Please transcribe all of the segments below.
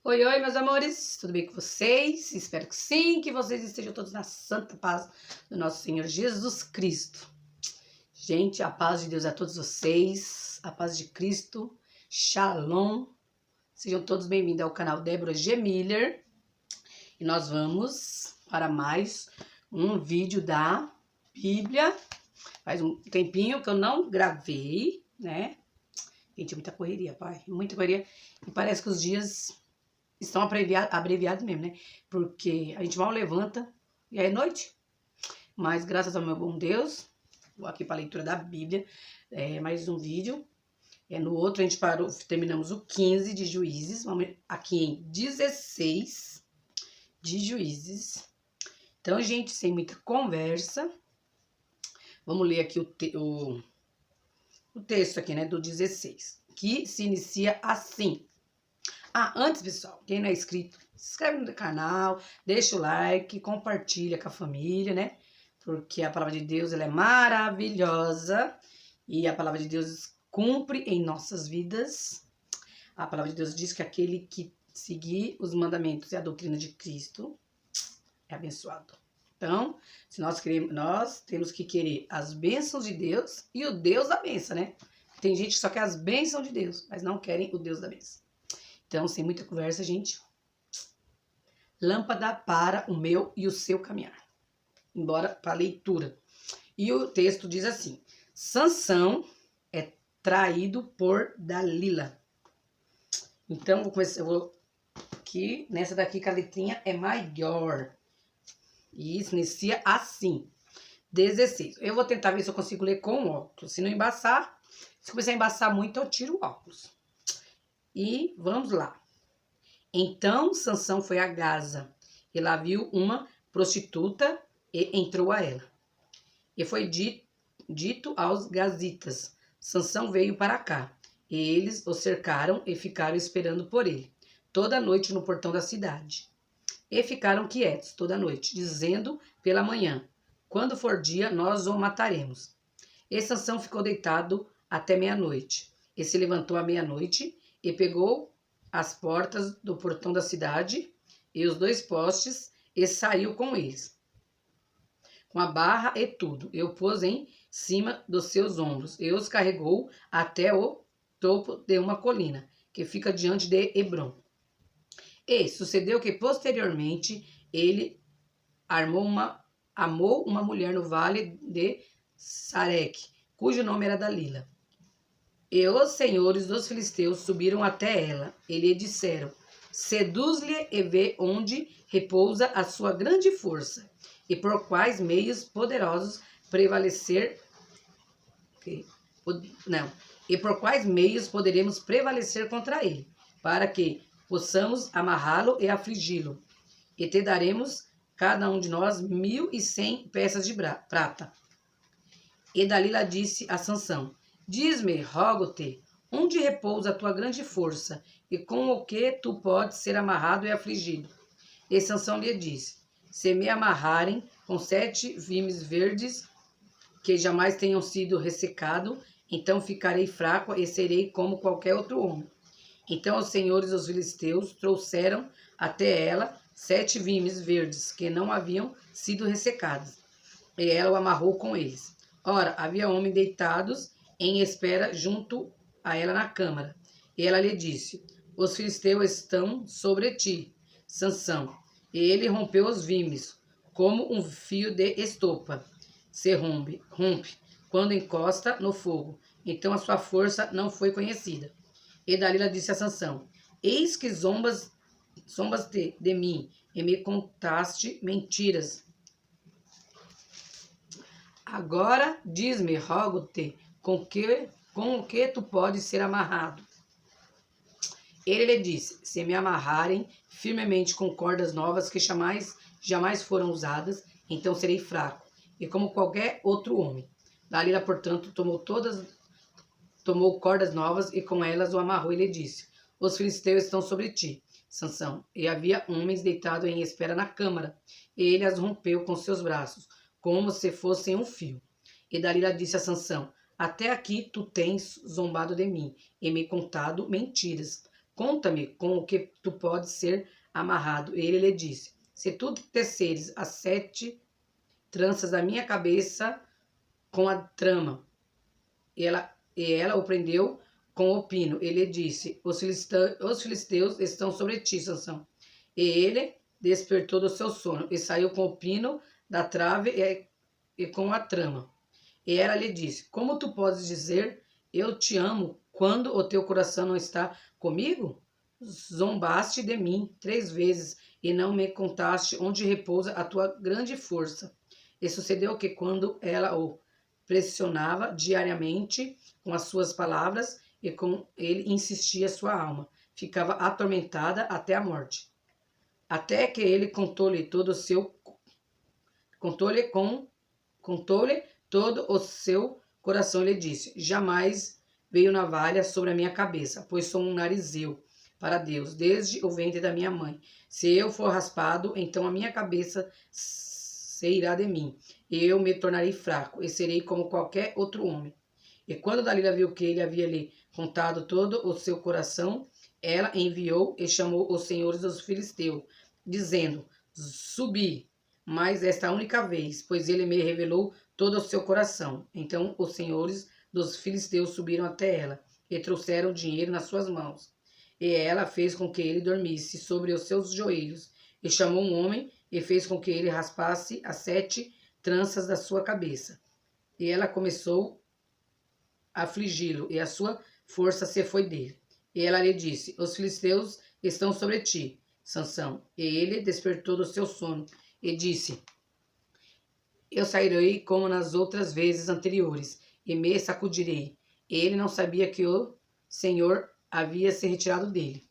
Oi, oi, meus amores, tudo bem com vocês? Espero que sim, que vocês estejam todos na santa paz do nosso Senhor Jesus Cristo. Gente, a paz de Deus a todos vocês, a paz de Cristo, Shalom. Sejam todos bem-vindos ao canal Débora G. Miller. E nós vamos para mais um vídeo da Bíblia. Faz um tempinho que eu não gravei, né? Gente, muita correria, pai, muita correria. E parece que os dias estão abreviados mesmo, né? Porque a gente mal levanta e aí é noite. Mas graças ao meu bom Deus, vou aqui para a leitura da Bíblia, mais um vídeo. No outro a gente terminamos o 15 de Juízes, vamos aqui em 16 de Juízes. Então, gente, sem muita conversa, vamos ler aqui o texto aqui, né, do 16, que se inicia assim. Antes, pessoal, quem não é inscrito, se inscreve no canal, deixa o like, compartilha com a família, né? Porque a palavra de Deus, ela é maravilhosa e a palavra de Deus cumpre em nossas vidas. A palavra de Deus diz que aquele que seguir os mandamentos e a doutrina de Cristo é abençoado. Então, se nós queremos, nós temos que querer as bênçãos de Deus e o Deus da bênção, né? Tem gente que só quer as bênçãos de Deus, mas não querem o Deus da bênção. Então, sem muita conversa, gente, lâmpada para o meu e o seu caminhar. Embora para a leitura. E o texto diz assim: Sansão é traído por Dalila. Então, eu vou aqui, nessa daqui que a letrinha é maior. E isso inicia assim. 16. Eu vou tentar ver se eu consigo ler com óculos. Se não embaçar, se começar a embaçar muito, eu tiro o óculos. E vamos lá. Então Sansão foi a Gaza, e lá viu uma prostituta e entrou a ela. E foi dito aos gazitas: Sansão veio para cá. E eles o cercaram e ficaram esperando por ele, toda a noite no portão da cidade. E ficaram quietos toda a noite, dizendo pela manhã: quando for dia, nós o mataremos. E Sansão ficou deitado até meia-noite. E se levantou à meia-noite e pegou as portas do portão da cidade e os 2 postes e saiu com eles, com a barra e tudo, e o pôs em cima dos seus ombros e os carregou até o topo de uma colina que fica diante de Hebrom. E sucedeu que posteriormente ele amou uma mulher no vale de Sareque, cujo nome era Dalila. E os senhores dos filisteus subiram até ela, e lhe disseram: seduz-lhe e vê onde repousa a sua grande força, e por quais meios poderosos e por quais meios poderemos prevalecer contra ele, para que possamos amarrá-lo e afligi-lo, e te daremos cada um de nós 1.100 peças de prata. E Dalila disse a Sansão: diz-me, rogo-te, onde repousa a tua grande força, e com o que tu podes ser amarrado e afligido? E Sansão lhe disse: se me amarrarem com 7 vimes verdes, que jamais tenham sido ressecados, então ficarei fraco e serei como qualquer outro homem. Então os senhores dos filisteus trouxeram até ela 7 vimes verdes, que não haviam sido ressecados, e ela o amarrou com eles. Ora, havia homens deitados em espera junto a ela na câmara. E ela lhe disse: os filisteus estão sobre ti, Sansão. E ele rompeu os vimes, como um fio de estopa se rompe quando encosta no fogo. Então a sua força não foi conhecida. E Dalila disse a Sansão: eis que zombas de mim, e me contaste mentiras. Agora diz-me, rogo-te, com o que tu podes ser amarrado? Ele lhe disse: se me amarrarem firmemente com cordas novas que jamais foram usadas, então serei fraco, e como qualquer outro homem. Dalila, portanto, tomou cordas novas e com elas o amarrou e lhe disse: os filisteus estão sobre ti, Sansão. E havia homens deitados em espera na câmara, e ele as rompeu com seus braços, como se fossem um fio. E Dalila disse a Sansão: até aqui tu tens zombado de mim e me contado mentiras. conta-me com o que tu podes ser amarrado. Ele lhe disse, se tu teceres as 7 tranças da minha cabeça com a trama. E ela o prendeu com o pino. Ele disse, os filisteus estão sobre ti, Sansão. E ele despertou do seu sono e saiu com o pino da trave e com a trama. E ela lhe disse, como tu podes dizer, eu te amo, quando o teu coração não está comigo? Zombaste de mim 3 vezes e não me contaste onde repousa a tua grande força. E sucedeu que quando ela o pressionava diariamente com as suas palavras e com ele insistia sua alma, ficava atormentada até a morte. Até que ele contou-lhe todo o seu coração, lhe disse, jamais veio navalha sobre a minha cabeça, pois sou um narizeu para Deus, desde o ventre da minha mãe. Se eu for raspado, então a minha cabeça se irá de mim, e eu me tornarei fraco, e serei como qualquer outro homem. E quando Dalila viu que ele havia lhe contado todo o seu coração, ela enviou e chamou os senhores dos filisteus, dizendo, subi, mas esta única vez, pois ele me revelou todo o seu coração. Então os senhores dos filisteus subiram até ela, e trouxeram dinheiro nas suas mãos. E ela fez com que ele dormisse sobre os seus joelhos, e chamou um homem, e fez com que ele raspasse as 7 tranças da sua cabeça. E ela começou a afligi-lo, e a sua força se foi dele. E ela lhe disse, os filisteus estão sobre ti, Sansão. E ele despertou do seu sono, e disse, eu sairei como nas outras vezes anteriores, e me sacudirei. E ele não sabia que o Senhor havia se retirado dele.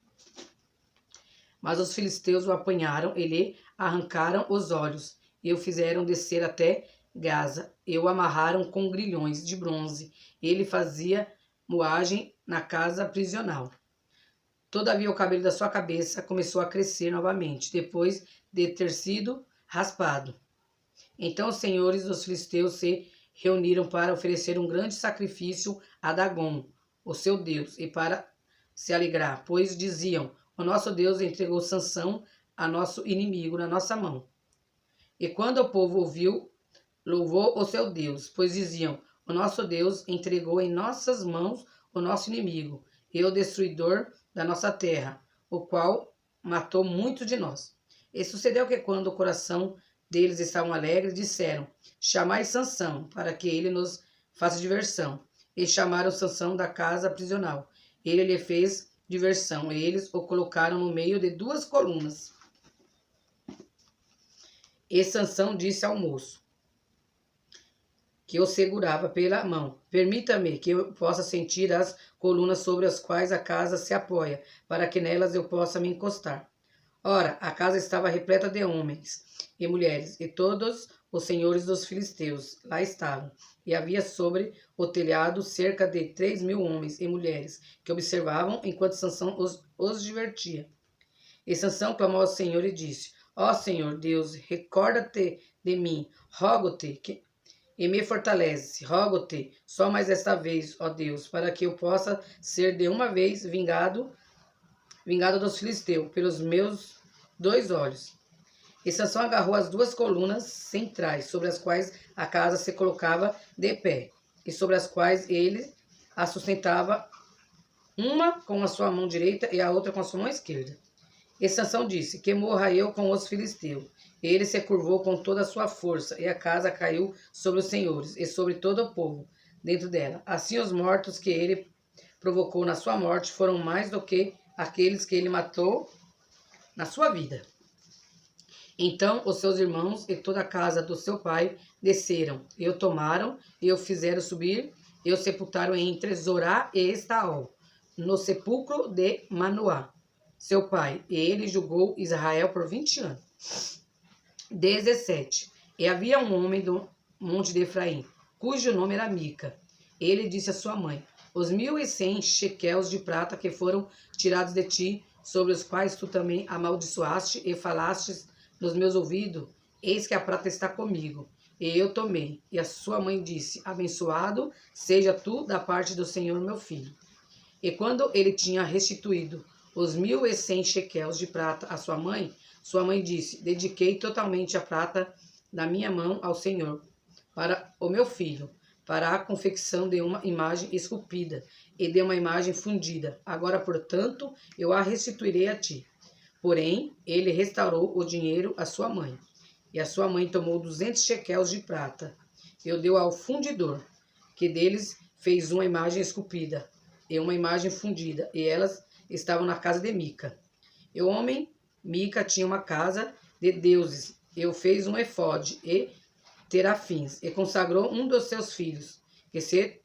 Mas os filisteus o apanharam e lhe arrancaram os olhos, e o fizeram descer até Gaza, e o amarraram com grilhões de bronze. Ele fazia moagem na casa prisional. Todavia o cabelo da sua cabeça começou a crescer novamente, depois de ter sido raspado. Então os senhores dos filisteus se reuniram para oferecer um grande sacrifício a Dagom, o seu Deus, e para se alegrar, pois diziam, o nosso Deus entregou Sansão a nosso inimigo na nossa mão. E quando o povo ouviu, louvou o seu Deus, pois diziam, o nosso Deus entregou em nossas mãos o nosso inimigo, e o destruidor da nossa terra, o qual matou muito de nós. E sucedeu que quando o coração deles estavam alegres, disseram, chamai Sansão, para que ele nos faça diversão. E chamaram Sansão da casa prisional. Ele lhe fez diversão, e eles o colocaram no meio de 2 colunas. E Sansão disse ao moço, que o segurava pela mão, permita-me que eu possa sentir as colunas sobre as quais a casa se apoia, para que nelas eu possa me encostar. Ora, a casa estava repleta de homens e mulheres, e todos os senhores dos filisteus lá estavam. E havia sobre o telhado cerca de 3.000 homens e mulheres, que observavam enquanto Sansão os divertia. E Sansão clamou ao Senhor e disse, ó Senhor Deus, recorda-te de mim, rogo-te e me fortalece, rogo-te, só mais esta vez, ó Deus, para que eu possa ser de uma vez vingado dos filisteus, pelos meus 2 olhos. E Sansão agarrou as 2 colunas centrais, sobre as quais a casa se colocava de pé, e sobre as quais ele a sustentava, uma com a sua mão direita e a outra com a sua mão esquerda. E Sansão disse, que morra eu com os filisteus. E ele se curvou com toda a sua força, e a casa caiu sobre os senhores, e sobre todo o povo dentro dela. Assim os mortos que ele provocou na sua morte foram mais do que aqueles que ele matou na sua vida. Então os seus irmãos e toda a casa do seu pai desceram, e o tomaram, e o fizeram subir, e o sepultaram entre Zorá e Estaol, no sepulcro de Manoá, seu pai, e ele julgou Israel por 20 anos. 17. E havia um homem do monte de Efraim, cujo nome era Mica. Ele disse à sua mãe, os 1.100 shequels de prata que foram tirados de ti, sobre os quais tu também amaldiçoaste e falastes nos meus ouvidos, eis que a prata está comigo. E eu tomei. E a sua mãe disse, abençoado seja tu da parte do Senhor, meu filho. E quando ele tinha restituído os 1.100 shequels de prata à sua mãe disse: dediquei totalmente a prata da minha mão ao Senhor, para o meu filho, para a confecção de uma imagem esculpida e de uma imagem fundida. Agora, portanto, eu a restituirei a ti. Porém, ele restaurou o dinheiro à sua mãe. E a sua mãe tomou 200 shequels de prata e o deu ao fundidor, que deles fez uma imagem esculpida e uma imagem fundida, e elas estavam na casa de Mica. E o homem Mica tinha uma casa de deuses, e fez um efode e terafins, e consagrou um dos seus filhos, que se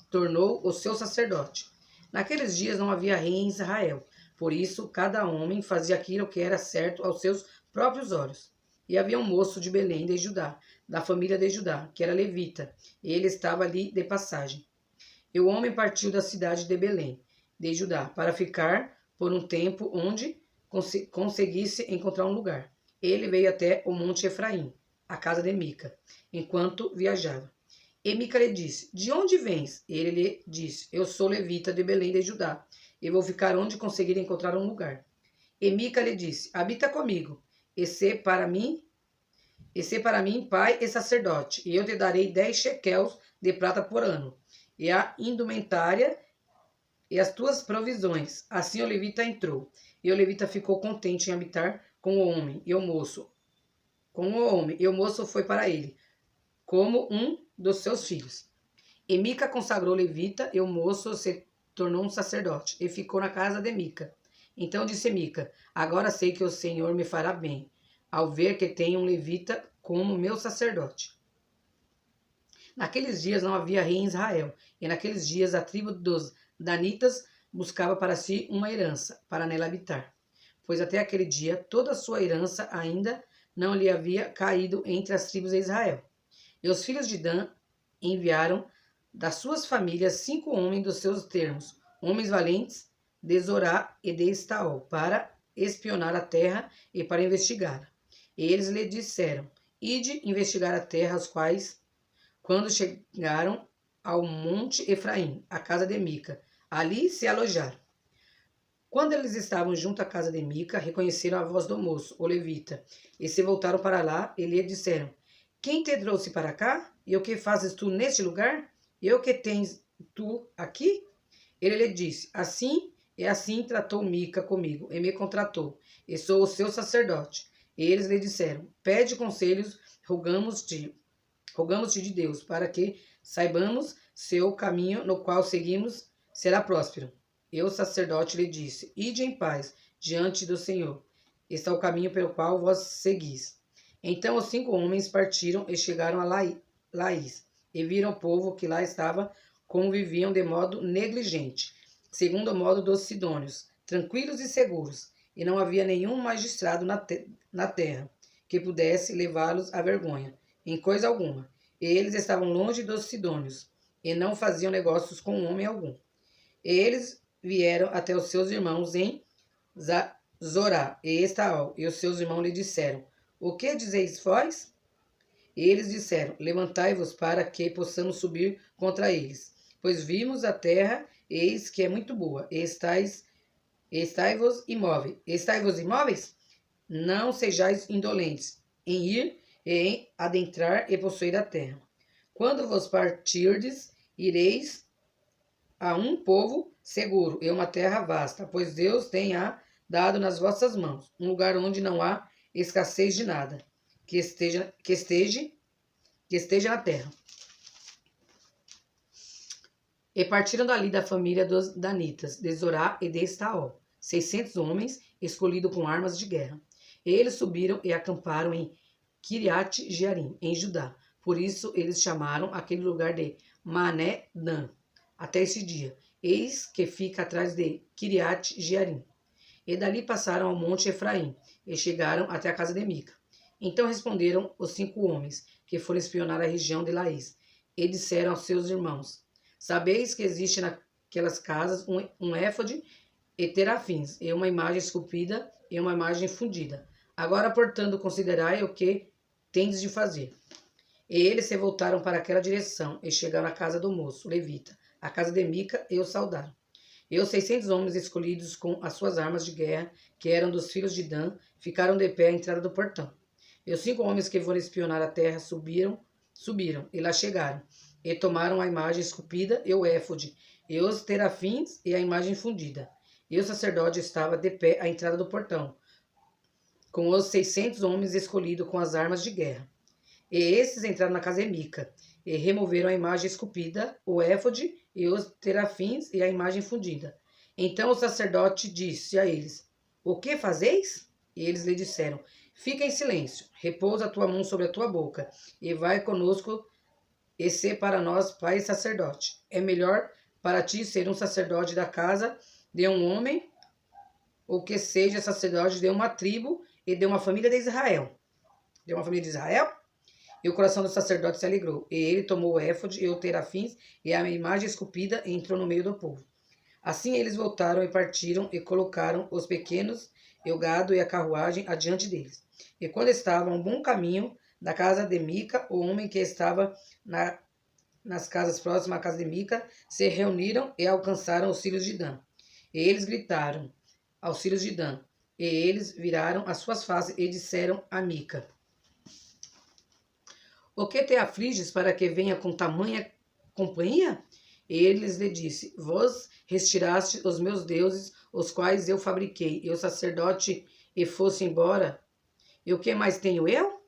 tornou o seu sacerdote. Naqueles dias não havia rei em Israel, por isso cada homem fazia aquilo que era certo aos seus próprios olhos. E havia um moço de Belém de Judá, da família de Judá, que era levita, e ele estava ali de passagem. E o homem partiu da cidade de Belém, de Judá, para ficar por um tempo onde conseguisse encontrar um lugar. Ele veio até o monte Efraim, a casa de Mica, enquanto viajava. E Mica lhe disse: de onde vens? Ele lhe disse: eu sou levita de Belém de Judá, e vou ficar onde conseguir encontrar um lugar. E Mica lhe disse: habita comigo, e sê para mim pai e sacerdote, e eu te darei 10 shequels de prata por ano, e a indumentária e as tuas provisões. Assim o levita entrou, e o levita ficou contente em habitar com o homem e o moço. E o moço foi para ele, como um dos seus filhos. E Mica consagrou o levita, e o moço se tornou um sacerdote, e ficou na casa de Mica. Então disse Mica: agora sei que o Senhor me fará bem, ao ver que tenho um levita como meu sacerdote. Naqueles dias não havia rei em Israel, e naqueles dias a tribo dos danitas buscava para si uma herança, para nela habitar. Pois até aquele dia toda a sua herança ainda não lhe havia caído entre as tribos de Israel. E os filhos de Dan enviaram das suas famílias 5 homens dos seus termos, homens valentes de Zorá e de Estaol, para espionar a terra e para investigá-la. E eles lhe disseram: ide investigar a terra, as quais, quando chegaram ao monte Efraim, a casa de Mica, ali se alojaram. Quando eles estavam junto à casa de Mica, reconheceram a voz do moço, o levita, e se voltaram para lá e lhe disseram: quem te trouxe para cá? E o que fazes tu neste lugar? E o que tens tu aqui? Ele lhe disse: assim tratou Mica comigo, e me contratou, e sou o seu sacerdote. E eles lhe disseram: pede conselhos, rogamos-te de Deus, para que saibamos se o caminho no qual seguimos será próspero. E o sacerdote lhe disse: ide em paz diante do Senhor. Este é o caminho pelo qual vós seguis. Então os 5 homens partiram e chegaram a Laís, e viram o povo que lá estava, como viviam de modo negligente, segundo o modo dos sidônios, tranquilos e seguros, e não havia nenhum magistrado na terra que pudesse levá-los à vergonha, em coisa alguma. E eles estavam longe dos sidônios, e não faziam negócios com homem algum. E eles vieram até os seus irmãos em Zorá e Estaol, e os seus irmãos lhe disseram: o que dizeis vós? E eles disseram: levantai-vos para que possamos subir contra eles, pois vimos a terra, eis que é muito boa, e estai-vos imóveis? Não sejais indolentes em ir e em adentrar e possuir a terra. Quando vos partirdes, ireis a um povo seguro e uma terra vasta, pois Deus tem-a dado nas vossas mãos, um lugar onde não há escassez de nada, que esteja na terra. E partiram dali da família dos danitas, de Zorá e de Estaol, 600 homens, escolhidos com armas de guerra. E eles subiram e acamparam em Kiriat Jearim, em Judá. Por isso eles chamaram aquele lugar de Mané-Dan, até esse dia. Eis que fica atrás de Kiriat Jearim. E dali passaram ao monte Efraim, e chegaram até a casa de Mica. Então responderam os 5 homens, que foram espionar a região de Laís, e disseram aos seus irmãos: sabeis que existe naquelas casas um éfode e terafins, e uma imagem esculpida e uma imagem fundida. Agora, portanto, considerai o que tendes de fazer. E eles se voltaram para aquela direção, e chegaram à casa do moço, levita, a casa de Mica, e o saudaram. E os 600 homens escolhidos com as suas armas de guerra, que eram dos filhos de Dan, ficaram de pé à entrada do portão. E os 5 homens que foram espionar a terra subiram e lá chegaram, e tomaram a imagem esculpida e o éfode, e os terafins e a imagem fundida. E o sacerdote estava de pé à entrada do portão, com os 600 homens escolhidos com as armas de guerra. E esses entraram na casa de Mica, e removeram a imagem esculpida, o éfode, e os terafins e a imagem fundida. Então o sacerdote disse a eles: O que fazeis? E eles lhe disseram: Fica em silêncio, repousa a tua mão sobre a tua boca, e vai conosco e ser para nós pai e sacerdote. É melhor para ti ser um sacerdote da casa de um homem, ou que seja sacerdote de uma tribo e de uma família de Israel. De uma família de Israel? E o coração do sacerdote se alegrou. E ele tomou o éfode e o terafins e a imagem esculpida e entrou no meio do povo. Assim eles voltaram e partiram e colocaram os pequenos e o gado e a carruagem adiante deles. E quando estavam a um bom caminho da casa de Mica, o homem que estava nas casas próximas à casa de Mica se reuniram e alcançaram os filhos de Dan. E eles gritaram aos filhos de Dan. E eles viraram as suas faces e disseram a Mica: O que te afliges para que venha com tamanha companhia? E eles lhe disse: Vós retiraste os meus deuses, os quais eu fabriquei, e o sacerdote e fosse embora. E o que mais tenho eu?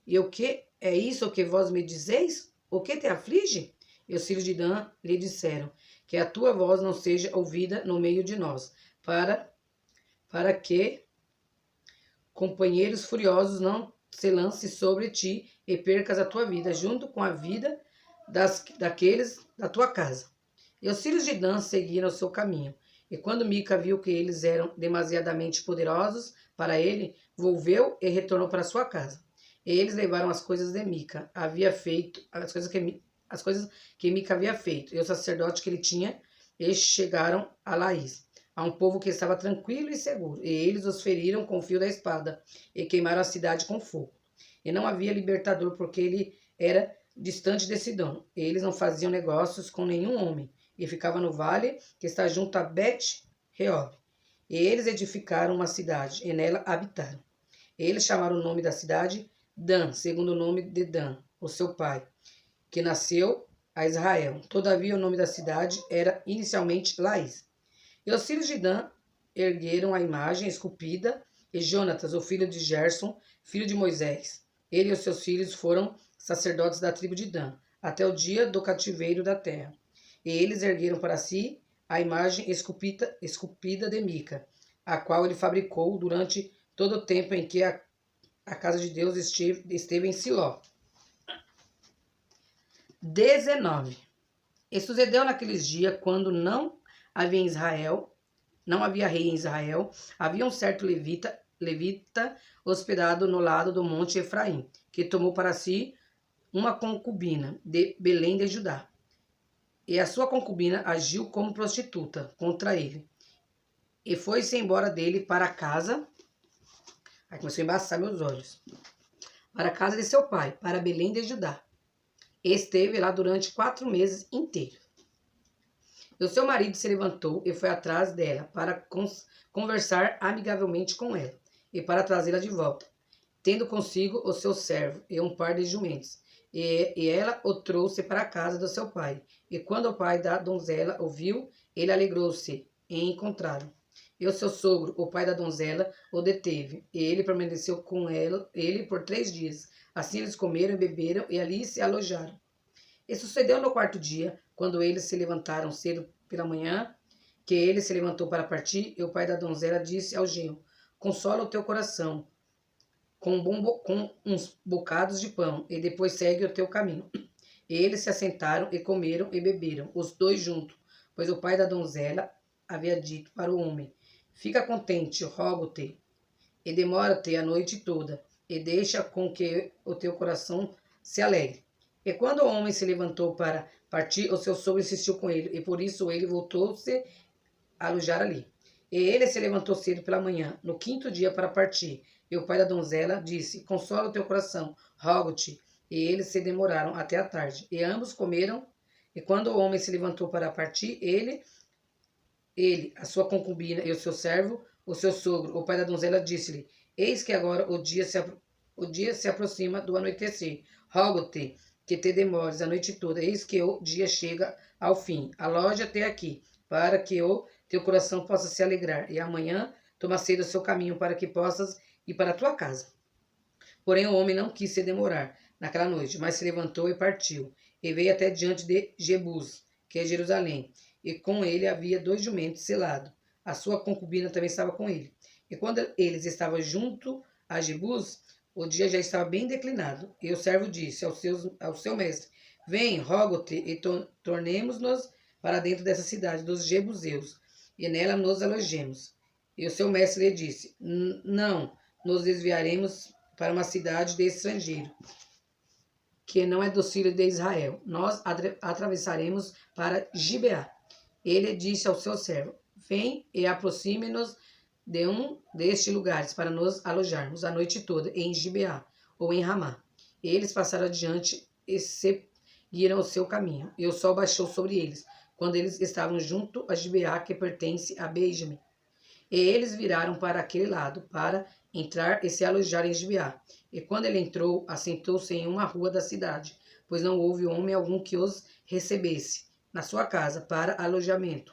E o que é isso que vós me dizeis? O que te aflige? E os filhos de Dan lhe disseram: Que a tua voz não seja ouvida no meio de nós, para que companheiros furiosos não se lancem sobre ti e percas a tua vida, junto com a vida daqueles da tua casa. E os filhos de Dan seguiram o seu caminho. E quando Mica viu que eles eram demasiadamente poderosos para ele, volveu e retornou para sua casa. E eles levaram as coisas de Mica havia feito, as coisas que Mica havia feito, e o sacerdote que ele tinha, e chegaram a Laís, a um povo que estava tranquilo e seguro. E eles os feriram com o fio da espada, e queimaram a cidade com fogo. E não havia libertador, porque ele era distante de Sidom. E eles não faziam negócios com nenhum homem, e ficava no vale que está junto a Bet-Reob. E eles edificaram uma cidade, e nela habitaram. E eles chamaram o nome da cidade Dan, segundo o nome de Dan, o seu pai, que nasceu a Israel. Todavia o nome da cidade era inicialmente Laís. E os filhos de Dan ergueram a imagem esculpida, e Jonatas, o filho de Gerson, filho de Moisés. Ele e os seus filhos foram sacerdotes da tribo de Dan, até o dia do cativeiro da terra. E eles ergueram para si a imagem esculpida de Mica, a qual ele fabricou durante todo o tempo em que a casa de Deus esteve em Siló. 19. E sucedeu naqueles dias, quando não havia rei em Israel, havia um certo levita hospedado no lado do monte Efraim, que tomou para si uma concubina de Belém de Judá. E a sua concubina agiu como prostituta contra ele. E foi-se embora dele para a casa. Aí começou a embaçar meus olhos. Para a casa de seu pai, para Belém de Judá. E esteve lá durante 4 meses inteiros. E o seu marido se levantou e foi atrás dela para conversar amigavelmente com ela e para trazê-la de volta, tendo consigo o seu servo e um par de jumentos. E ela o trouxe para a casa do seu pai. E quando o pai da donzela o viu, ele alegrou-se em encontrá-lo. E o seu sogro, o pai da donzela, o deteve. E ele permaneceu com ele por 3 dias. Assim eles comeram e beberam e ali se alojaram. E sucedeu no 4º dia, quando eles se levantaram cedo pela manhã, que ele se levantou para partir, e o pai da donzela disse ao genro: Consola o teu coração com uns bocados de pão, e depois segue o teu caminho. E eles se assentaram e comeram e beberam, os 2 juntos, pois o pai da donzela havia dito para o homem: Fica contente, rogo-te, e demora-te a noite toda, e deixa com que o teu coração se alegre. E quando o homem se levantou para partir, o seu sogro insistiu com ele, e por isso ele voltou-se a alojar ali. E ele se levantou cedo pela manhã, no 5º dia para partir. E o pai da donzela disse: Consola o teu coração, rogo-te. E eles se demoraram até a tarde. E ambos comeram. E quando o homem se levantou para partir, ele ele, a sua concubina e o seu servo, o seu sogro, o pai da donzela, disse-lhe: Eis que agora o dia se aproxima do anoitecer. Rogo-te que te demores a noite toda, eis que o dia chega ao fim. Aloja até aqui, para que o teu coração possa se alegrar, e amanhã toma cedo o seu caminho, para que possas ir para a tua casa. Porém o homem não quis se demorar naquela noite, mas se levantou e partiu, e veio até diante de Jebus, que é Jerusalém, e com ele havia 2 jumentos selados. A sua concubina também estava com ele. E quando eles estavam junto a Jebus, o dia já estava bem declinado. E o servo disse ao seu mestre: Vem, rogo-te, e tornemos-nos para dentro dessa cidade dos Jebuseus, e nela nos alojemos. E o seu mestre lhe disse: Não, nos desviaremos para uma cidade de estrangeiro, que não é dos filhos de Israel. Nós atravessaremos para Gibeá. Ele disse ao seu servo: Vem e aproxime-nos de um destes lugares para nos alojarmos a noite toda em Gibeá ou em Ramá. Eles passaram adiante e seguiram o seu caminho, e o sol baixou sobre eles, quando eles estavam junto a Gibeá, que pertence a Benjamim. E eles viraram para aquele lado, para entrar e se alojar em Gibeá. E quando ele entrou, assentou-se em uma rua da cidade, pois não houve homem algum que os recebesse na sua casa para alojamento.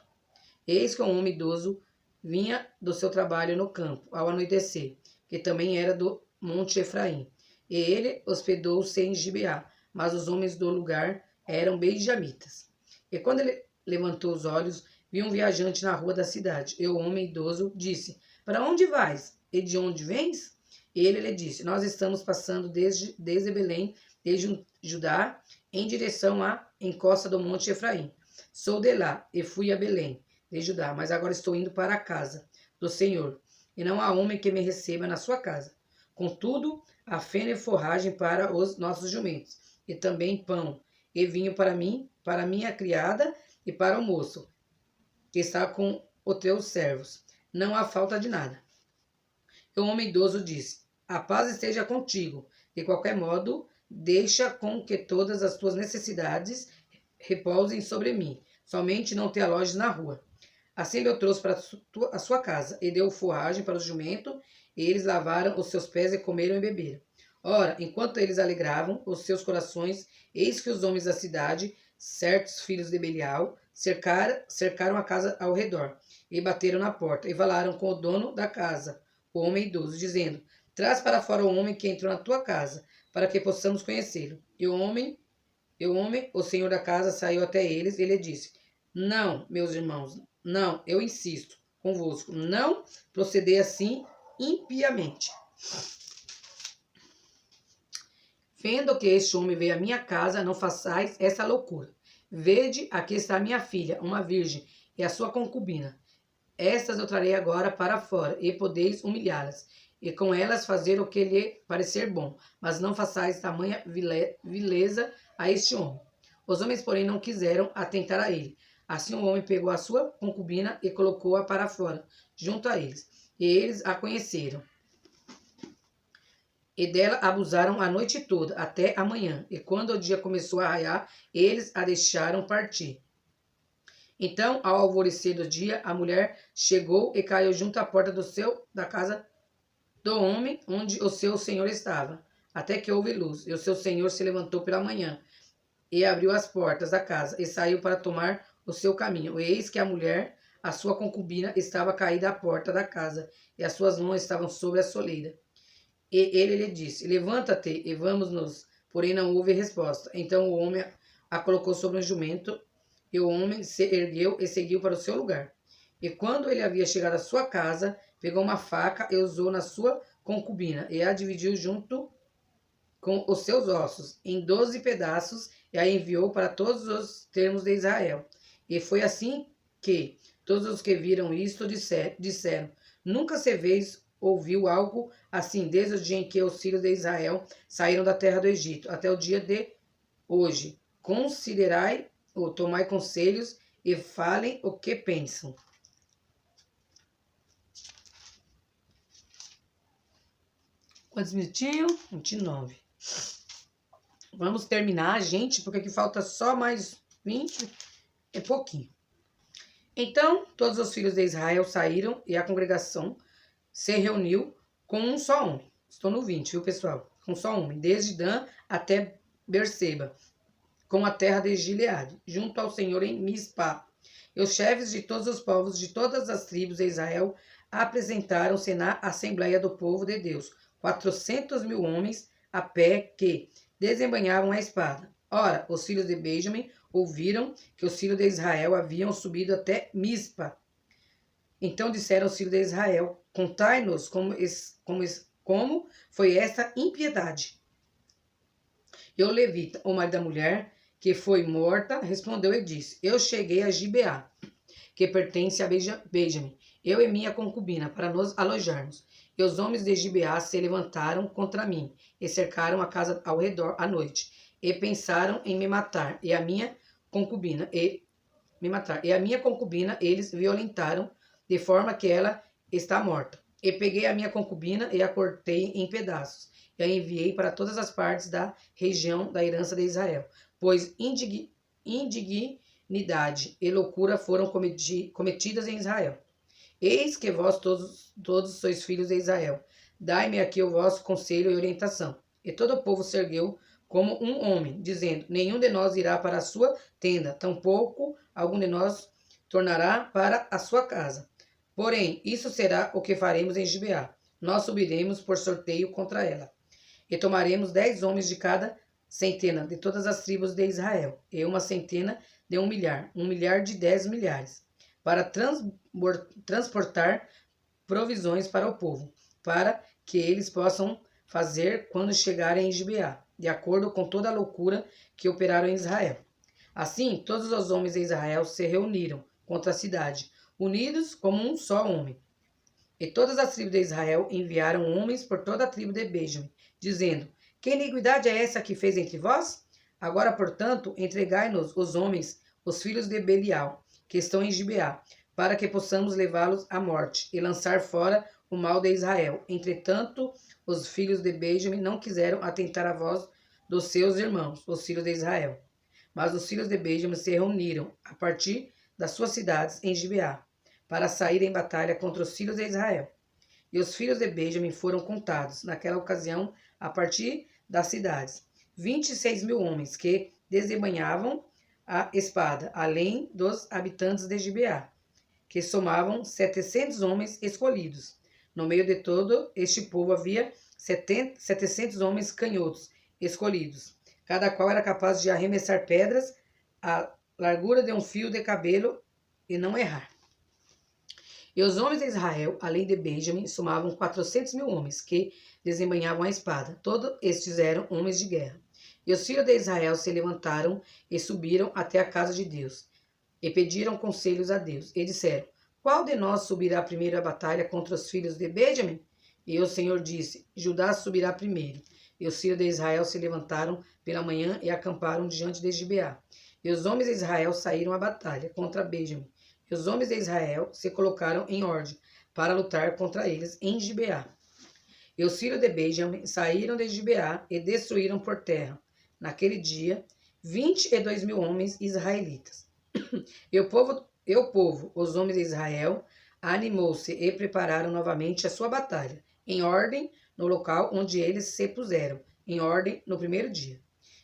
Eis que um homem idoso vinha do seu trabalho no campo, ao anoitecer, que também era do monte Efraim. E ele hospedou-se em Gibeá, mas os homens do lugar eram benjamitas. E quando ele levantou os olhos, viu um viajante na rua da cidade. E o homem idoso disse: Para onde vais? E de onde vens? E ele lhe disse: Nós estamos passando desde Belém, desde Judá, em direção à encosta do monte Efraim. Sou de lá e fui a Belém, de Judá, mas agora estou indo para a casa do Senhor, e não há homem que me receba na sua casa. Contudo, há feno e forragem para os nossos jumentos, e também pão e vinho para mim, para minha criada e para o moço, que está com os teus servos. Não há falta de nada. E o homem idoso disse: A paz esteja contigo. De qualquer modo, deixa com que todas as tuas necessidades repousem sobre mim. Somente não te alojes na rua. Assim ele o trouxe para a sua casa, e deu forragem para os jumentos, e eles lavaram os seus pés e comeram e beberam. Ora, enquanto eles alegravam os seus corações, eis que os homens da cidade, certos filhos de Belial, cercaram a casa ao redor, e bateram na porta, e falaram com o dono da casa, o homem idoso, dizendo: Traz para fora o homem que entrou na tua casa, para que possamos conhecê-lo. E o homem, o senhor da casa, saiu até eles, e lhe disse: Não, meus irmãos, não, eu insisto convosco, não procedei assim impiamente. Vendo que este homem veio à minha casa, não façais essa loucura. Vede, aqui está minha filha, uma virgem, e a sua concubina. Estas eu trarei agora para fora, e podeis humilhá-las, e com elas fazer o que lhe parecer bom, mas não façais tamanha vileza a este homem. Os homens, porém, não quiseram atentar a ele. Assim o homem pegou a sua concubina e colocou-a para fora, junto a eles. E eles a conheceram. E dela abusaram a noite toda, até a manhã. E quando o dia começou a raiar, eles a deixaram partir. Então, ao alvorecer do dia, a mulher chegou e caiu junto à porta da casa do homem, onde o seu senhor estava, até que houve luz. E o seu senhor se levantou pela manhã, e abriu as portas da casa, e saiu para tomar o seu caminho. E eis que a mulher, a sua concubina, estava caída à porta da casa, e as suas mãos estavam sobre a soleira. E ele lhe disse: Levanta-te e vamos-nos. Porém não houve resposta. Então o homem a colocou sobre um jumento, e o homem se ergueu e seguiu para o seu lugar. E quando ele havia chegado à sua casa, pegou uma faca e usou na sua concubina, e a dividiu junto com os seus ossos, em 12 pedaços, e a enviou para todos os termos de Israel. E foi assim que todos os que viram isto disseram: Nunca se ouviu algo assim, desde o dia em que os filhos de Israel saíram da terra do Egito, até o dia de hoje. Considerai ou tomai conselhos e falem o que pensam. Quantos minutinhos? 29. Vamos terminar, gente, porque aqui falta só mais 20 e pouquinho. Então todos os filhos de Israel saíram e a congregação se reuniu com um só homem. Estou no 20, viu, pessoal? Com um só homem, desde Dan até Berseba, com a terra de Gileade, junto ao Senhor em Mispa. E os chefes de todos os povos, de todas as tribos de Israel, apresentaram-se na Assembleia do Povo de Deus, 400.000 homens a pé que desembanhavam a espada. Ora, os filhos de Benjamim ouviram que os filhos de Israel haviam subido até Mispa. Então disseram os filhos de Israel: contai-nos como foi esta impiedade. E o levita, o marido da mulher, que foi morta, respondeu e disse: eu cheguei a Gibeá, que pertence a Benjamim, eu e minha concubina, para nos alojarmos. E os homens de Gibeá se levantaram contra mim, e cercaram a casa ao redor à noite, e pensaram em me matar, e a minha concubina, eles violentaram, de forma que ela está morta. E peguei a minha concubina e a cortei em pedaços, e a enviei para todas as partes da região da herança de Israel, pois indignidade e loucura foram cometidas em Israel. Eis que vós todos sois filhos de Israel. Dai-me aqui o vosso conselho e orientação. E todo o povo se ergueu como um homem, dizendo: nenhum de nós irá para a sua tenda, tampouco algum de nós tornará para a sua casa. Porém, isso será o que faremos em Gibeá. Nós subiremos por sorteio contra ela. E tomaremos 10 homens de cada centena de todas as tribos de Israel, e uma centena de 1 milhar de 10 milhares, para transportar provisões para o povo, para que eles possam fazer quando chegarem em Gibeá, de acordo com toda a loucura que operaram em Israel. Assim, todos os homens de Israel se reuniram contra a cidade, unidos como um só homem. E todas as tribos de Israel enviaram homens por toda a tribo de Benjamim, dizendo: que iniquidade é essa que fez entre vós? Agora, portanto, entregai-nos os homens, os filhos de Belial, que estão em Gibeá, para que possamos levá-los à morte e lançar fora o mal de Israel. Entretanto, os filhos de Benjamim não quiseram atentar à voz dos seus irmãos, os filhos de Israel. Mas os filhos de Benjamim se reuniram a partir das suas cidades em Gibeá, para sair em batalha contra os filhos de Israel. E os filhos de Benjamim foram contados, naquela ocasião, a partir das cidades, 26.000 homens que desembanhavam a espada, além dos habitantes de Gibeá, que somavam 700 homens escolhidos. No meio de todo este povo havia 700 homens canhotos escolhidos, cada qual era capaz de arremessar pedras à largura de um fio de cabelo e não errar. E os homens de Israel, além de Benjamim, somavam 400.000 homens que desembanhavam a espada. Todos estes eram homens de guerra. E os filhos de Israel se levantaram e subiram até a casa de Deus, e pediram conselhos a Deus. E disseram: qual de nós subirá primeiro à batalha contra os filhos de Benjamim? E o Senhor disse: Judá subirá primeiro. E os filhos de Israel se levantaram pela manhã e acamparam diante de Gibeá. E os homens de Israel saíram à batalha contra Benjamim. E os homens de Israel se colocaram em ordem para lutar contra eles em Gibeá. E os filhos de Benjamim saíram de Gibeá e destruíram por terra, naquele dia, 22.000 homens israelitas. E o povo, os homens de Israel, animou-se e prepararam novamente a sua batalha, em ordem no local onde eles se puseram, em ordem no primeiro dia.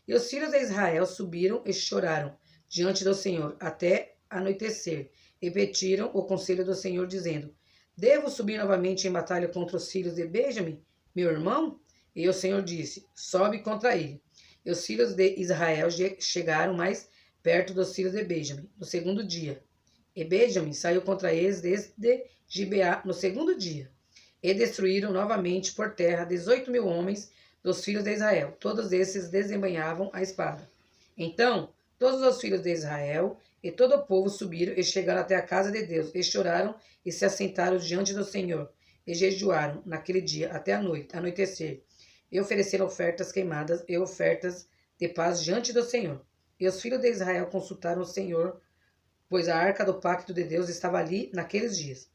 E os filhos de Israel subiram e choraram diante do Senhor até anoitecer, e pediram o conselho do Senhor, dizendo: devo subir novamente em batalha contra os filhos de Benjamim, meu irmão? E o Senhor disse: sobe contra ele. E os filhos de Israel chegaram mais perto dos filhos de Benjamim no segundo dia. E Benjamim saiu contra eles desde Gibeá no segundo dia. E destruíram novamente por terra 18.000 homens dos filhos de Israel. Todos esses desembanhavam a espada. Então todos os filhos de Israel e todo o povo subiram e chegaram até a casa de Deus, e choraram e se assentaram diante do Senhor, e jejuaram naquele dia até anoitecer, e ofereceram ofertas queimadas e ofertas de paz diante do Senhor. E os filhos de Israel consultaram o Senhor, pois a arca do pacto de Deus estava ali naqueles dias.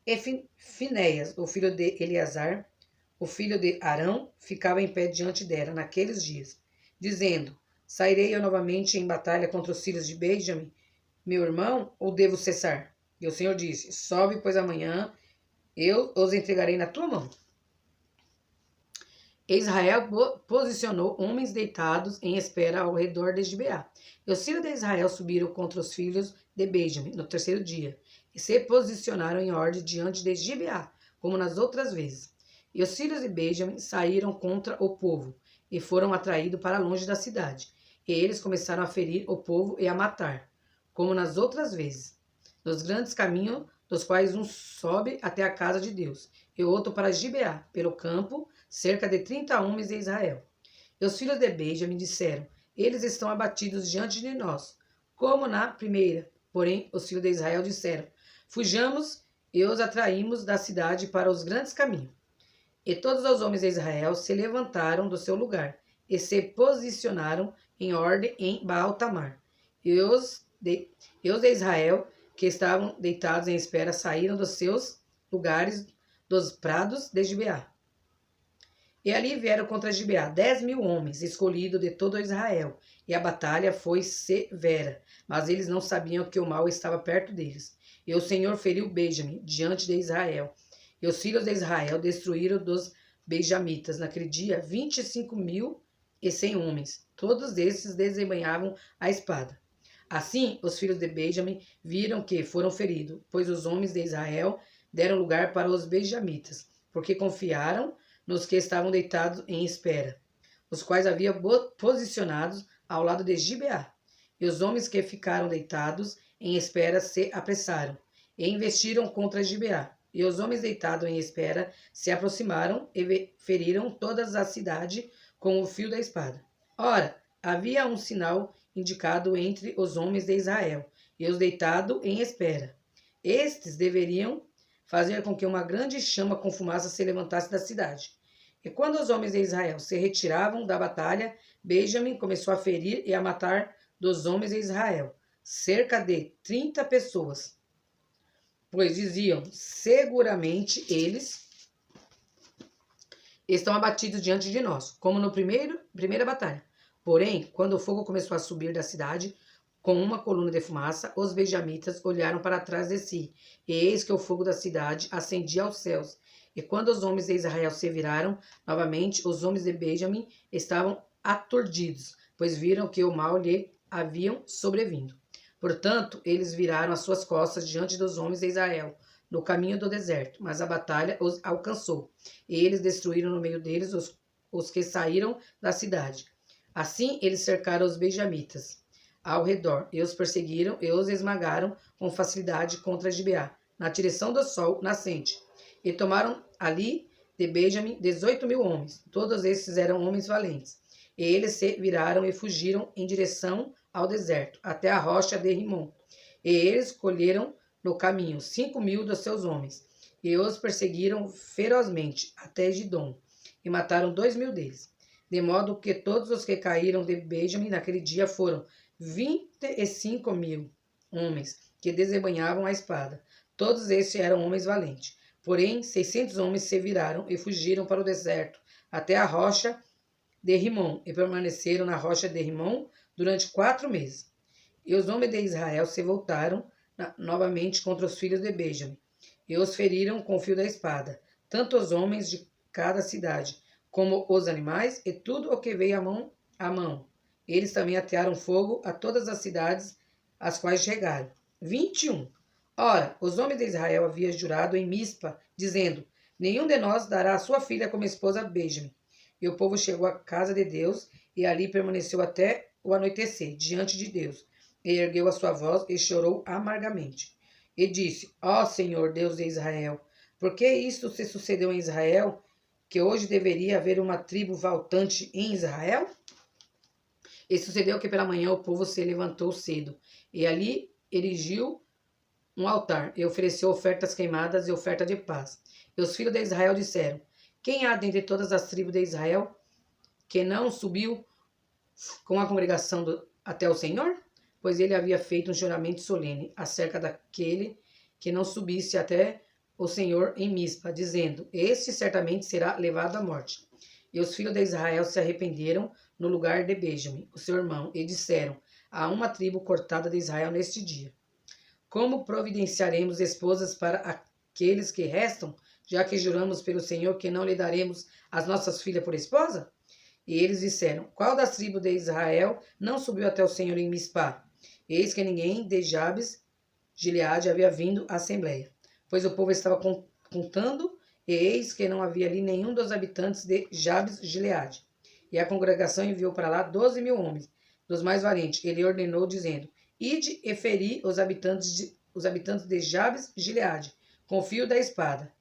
E Finéias, o filho de Eleazar, o filho de Arão, ficava em pé diante dela naqueles dias, dizendo: sairei eu novamente em batalha contra os filhos de Benjamim, meu irmão, ou devo cessar? E o Senhor disse: sobe, pois amanhã eu os entregarei na tua mão. Israel posicionou homens deitados em espera ao redor de Gibeá. E os filhos de Israel subiram contra os filhos de Benjamim no terceiro dia, e se posicionaram em ordem diante de Gibeá, como nas outras vezes. E os filhos de Benjamim saíram contra o povo, e foram atraídos para longe da cidade. E eles começaram a ferir o povo e a matar, como nas outras vezes, nos grandes caminhos, dos quais um sobe até a casa de Deus, e o outro para Gibeá, pelo campo, cerca de 30 homens de Israel. E os filhos de Benjamim disseram: eles estão abatidos diante de nós, como na primeira. Porém, os filhos de Israel disseram: fujamos e os atraímos da cidade para os grandes caminhos. E todos os homens de Israel se levantaram do seu lugar e se posicionaram em ordem em Baal-Tamar. E os de Israel, que estavam deitados em espera, saíram dos seus lugares dos prados de Gibeá. E ali vieram contra Gibeá 10.000 homens, escolhidos de todo Israel. E a batalha foi severa, mas eles não sabiam que o mal estava perto deles. E o Senhor feriu Benjamim diante de Israel. E os filhos de Israel destruíram dos benjamitas naquele dia 25.100 homens. Todos esses desembanhavam a espada. Assim, os filhos de Benjamim viram que foram feridos, pois os homens de Israel deram lugar para os benjamitas, porque confiaram nos que estavam deitados em espera, os quais havia posicionados ao lado de Gibeá. E os homens que ficaram deitados em espera se apressaram e investiram contra Gibeá. E os homens deitados em espera se aproximaram e feriram toda a cidade com o fio da espada. Ora, havia um sinal indicado entre os homens de Israel e os deitados em espera. Estes deveriam fazer com que uma grande chama com fumaça se levantasse da cidade. E quando os homens de Israel se retiravam da batalha, Benjamim começou a ferir e a matar dos homens de Israel cerca de 30 pessoas. Pois diziam: seguramente eles estão abatidos diante de nós, como no primeira batalha. Porém, quando o fogo começou a subir da cidade, com uma coluna de fumaça, os benjamitas olharam para trás de si, e eis que o fogo da cidade ascendia aos céus. E quando os homens de Israel se viraram novamente, os homens de Benjamim estavam aturdidos, pois viram que o mal lhe haviam sobrevindo. Portanto, eles viraram as suas costas diante dos homens de Israel, no caminho do deserto, mas a batalha os alcançou, e eles destruíram no meio deles os que saíram da cidade. Assim, eles cercaram os benjamitas ao redor, e os perseguiram e os esmagaram com facilidade contra Gibeá, na direção do sol nascente. E tomaram ali de Benjamim 18.000 homens. Todos esses eram homens valentes. E eles se viraram e fugiram em direção ao deserto, até a rocha de Rimon. E eles colheram no caminho 5.000 dos seus homens, e os perseguiram ferozmente até Gidom, e mataram 2.000 deles. De modo que todos os que caíram de Benjamim naquele dia foram 25.000 homens, que desembanhavam a espada. Todos esses eram homens valentes. Porém, 600 homens se viraram e fugiram para o deserto, até a rocha de Rimon, e permaneceram na rocha de Rimon durante 4 meses. E os homens de Israel se voltaram novamente contra os filhos de Benjamim, e os feriram com o fio da espada, tanto os homens de cada cidade, como os animais, e tudo o que veio à mão. Eles também atearam fogo a todas as cidades, as quais chegaram. 21. Ora, os homens de Israel haviam jurado em Mispa, dizendo: nenhum de nós dará a sua filha como esposa a Benjamim. E o povo chegou à casa de Deus, e ali permaneceu até o anoitecer, diante de Deus. E ergueu a sua voz e chorou amargamente. E disse: ó Senhor, Deus de Israel, por que isto se sucedeu em Israel, que hoje deveria haver uma tribo valtante em Israel? E sucedeu que pela manhã o povo se levantou cedo, e ali erigiu um altar, e ofereceu ofertas queimadas e oferta de paz. E os filhos de Israel disseram: quem há dentre todas as tribos de Israel que não subiu com a congregação até o Senhor? Pois ele havia feito um juramento solene acerca daquele que não subisse até o Senhor em Mispa, dizendo: este certamente será levado à morte. E os filhos de Israel se arrependeram no lugar de Benjamim, o seu irmão, e disseram: há uma tribo cortada de Israel neste dia. como providenciaremos esposas para aqueles que restam, já que juramos pelo Senhor que não lhe daremos as nossas filhas por esposa? E eles disseram, qual das tribos de Israel não subiu até o Senhor em Mispá? Eis que ninguém de Jabes, Gileade, havia vindo à assembleia, pois o povo estava contando, e eis que não havia ali nenhum dos habitantes de Jabes, Gileade. E a congregação enviou para lá 12.000 homens, dos mais valentes. Ele ordenou, dizendo, ide e feri os habitantes de Jabes, Gileade, com o fio da espada,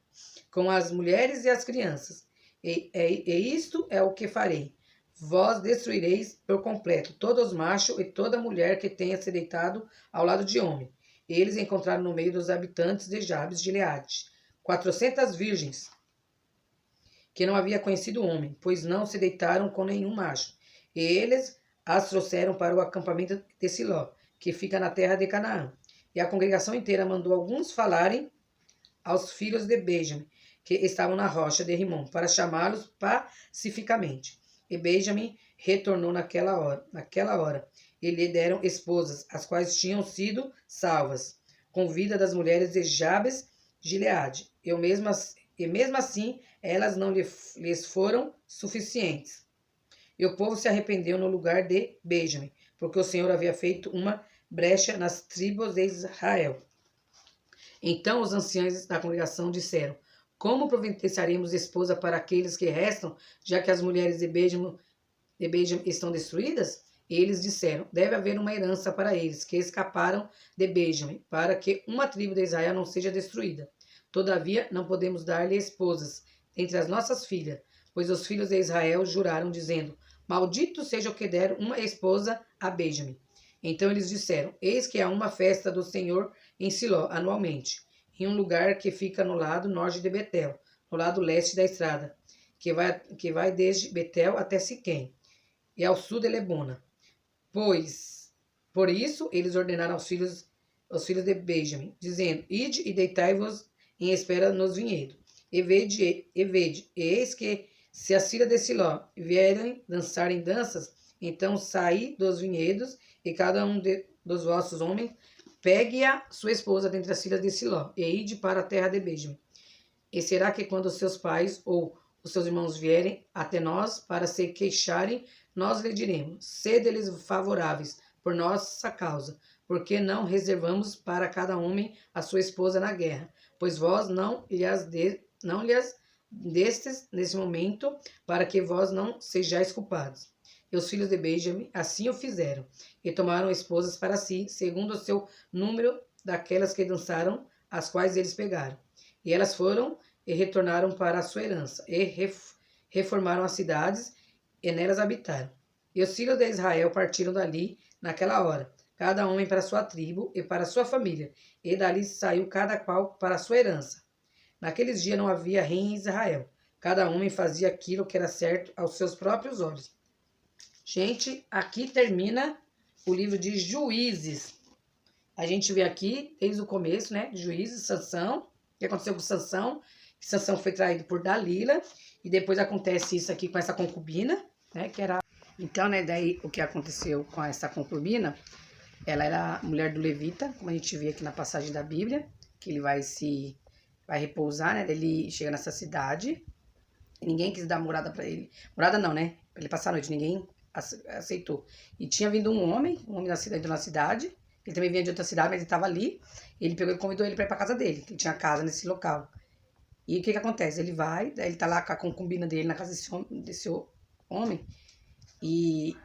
com as mulheres e as crianças. E isto é o que farei. Vós destruireis por completo todos os machos e toda mulher que tenha se deitado ao lado de homem. Eles encontraram no meio dos habitantes de Jabes, Gileade, 400 virgens, que não havia conhecido homem, pois não se deitaram com nenhum macho. E eles as trouxeram para o acampamento de Siló, que fica na terra de Canaã. E a congregação inteira mandou alguns falarem aos filhos de Benjamim, que estavam na rocha de Rimom, para chamá-los pacificamente. E Benjamim retornou naquela hora, e lhe deram esposas, as quais tinham sido salvas, com vida das mulheres de Jabes, Gileade. E mesmo assim, elas não lhes foram suficientes. E o povo se arrependeu no lugar de Benjamim, porque o Senhor havia feito uma brecha nas tribos de Israel. Então os anciãos da congregação disseram, como providenciaremos esposa para aqueles que restam, já que as mulheres de Benjamim estão destruídas? E eles disseram, deve haver uma herança para eles, que escaparam de Benjamim, para que uma tribo de Israel não seja destruída. Todavia, não podemos dar-lhe esposas entre as nossas filhas, pois os filhos de Israel juraram, dizendo, maldito seja o que der uma esposa a Benjamim. Então eles disseram, eis que há uma festa do Senhor em Siló, anualmente, em um lugar que fica no lado norte de Betel, no lado leste da estrada, que vai desde Betel até Siquém, e ao sul de Lebona. Por isso, eles ordenaram aos filhos de Benjamim, dizendo, ide e deitai-vos em espera nos vinhedos. E vede, eis que, se as filhas de Siló vierem dançar em danças, então saí dos vinhedos, e cada um dos vossos homens pegue a sua esposa dentre as filhas de Siló, e ide para a terra de Benjamim. E será que quando os seus pais ou os seus irmãos vierem até nós para se queixarem, nós lhe diremos, sede-lhes favoráveis por nossa causa, porque não reservamos para cada homem a sua esposa na guerra, pois vós não lhes destes nesse momento, para que vós não sejais culpados. E os filhos de Benjamim assim o fizeram, e tomaram esposas para si, segundo o seu número daquelas que dançaram, as quais eles pegaram. E elas foram e retornaram para a sua herança, e reformaram as cidades, e nelas habitaram. E os filhos de Israel partiram dali naquela hora, cada homem para sua tribo e para sua família, e dali saiu cada qual para a sua herança. Naqueles dias não havia rei em Israel, cada homem fazia aquilo que era certo aos seus próprios olhos. Gente, aqui termina o livro de Juízes. A gente vê aqui, desde o começo, né, de Juízes, Sansão, o que aconteceu com Sansão, que Sansão foi traído por Dalila, e depois acontece isso aqui com essa concubina, né, que era... Então, né, daí o que aconteceu com essa concubina, ela era mulher do levita, como a gente vê aqui na passagem da Bíblia, que ele vai repousar, né, ele chega nessa cidade, e ninguém quis dar morada para ele. Morada não, né, para ele passar a noite, ninguém aceitou. E tinha vindo um homem entrou na cidade, ele também vinha de outra cidade, mas ele estava ali, ele pegou e convidou ele para ir para casa dele, que ele tinha casa nesse local. E o que acontece? Ele vai, daí ele tá lá com a concubina dele na casa desse homem, e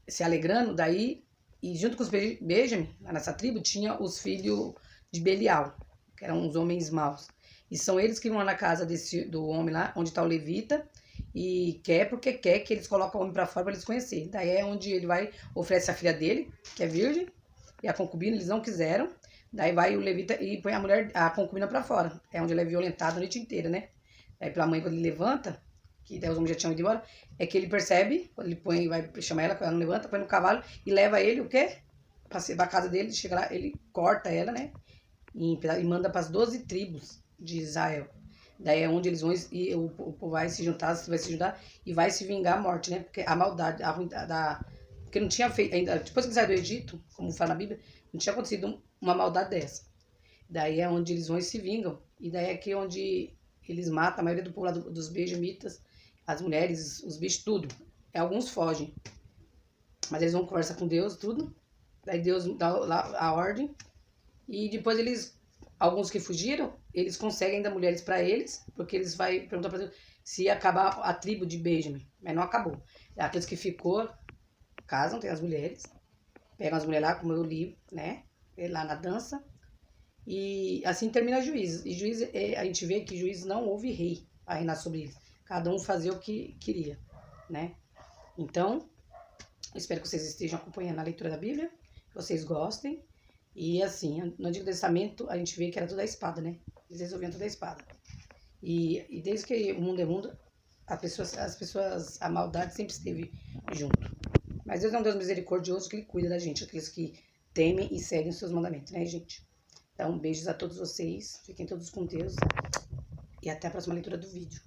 se alegrando, daí, e junto com os Benjamim, lá nessa tribo, tinha os filhos de Belial, que eram uns homens maus. E são eles que vão na casa do homem lá, onde está o levita, e porque quer que eles coloquem o homem para fora para eles conhecerem. Daí é onde ele vai, oferece a filha dele, que é virgem, e a concubina, eles não quiseram. Daí vai o levita e põe a concubina para fora. É onde ele é violentado a noite inteira, né? Aí pela mãe, quando ele levanta, que daí os homens já tinham ido embora, é que ele percebe, quando ele põe, vai chamar ela, ela não levanta, põe no cavalo e leva ele, o quê? Pra casa dele, chega lá, ele corta ela, né? E manda para as 12 tribos de Israel. Daí é onde eles vão, e o povo vai se juntar e vai se vingar a morte, né? Porque a maldade, porque não tinha feito, ainda, depois que saiu do Egito, como fala na Bíblia, não tinha acontecido uma maldade dessa. Daí é onde eles vão e se vingam. E daí é aqui onde eles matam a maioria do povo lá dos benjamitas, as mulheres, os bichos, tudo. Alguns fogem. Mas eles vão conversar com Deus, tudo. Daí Deus dá a ordem. E depois eles, alguns que fugiram, eles conseguem ainda mulheres para eles, porque eles vai perguntar para Deus se ia acabar a tribo de Benjamin. Mas não acabou. Aqueles que ficou, casam, tem as mulheres. Pegam as mulheres lá, como eu li, né? Lá na dança. E assim termina Juízes. E Juízes, a gente vê que Juízes não houve rei a reinar sobre eles. Cada um fazia o que queria, né? Então, espero que vocês estejam acompanhando a leitura da Bíblia, que vocês gostem. E assim, no Antigo Testamento, a gente vê que era tudo a espada, né? Eles resolviam tudo a espada. E desde que o mundo é mundo, as pessoas, a maldade sempre esteve junto. Mas Deus é um Deus misericordioso que Ele cuida da gente, aqueles que temem e seguem os seus mandamentos, né, gente? Então, beijos a todos vocês, fiquem todos com Deus e até a próxima leitura do vídeo.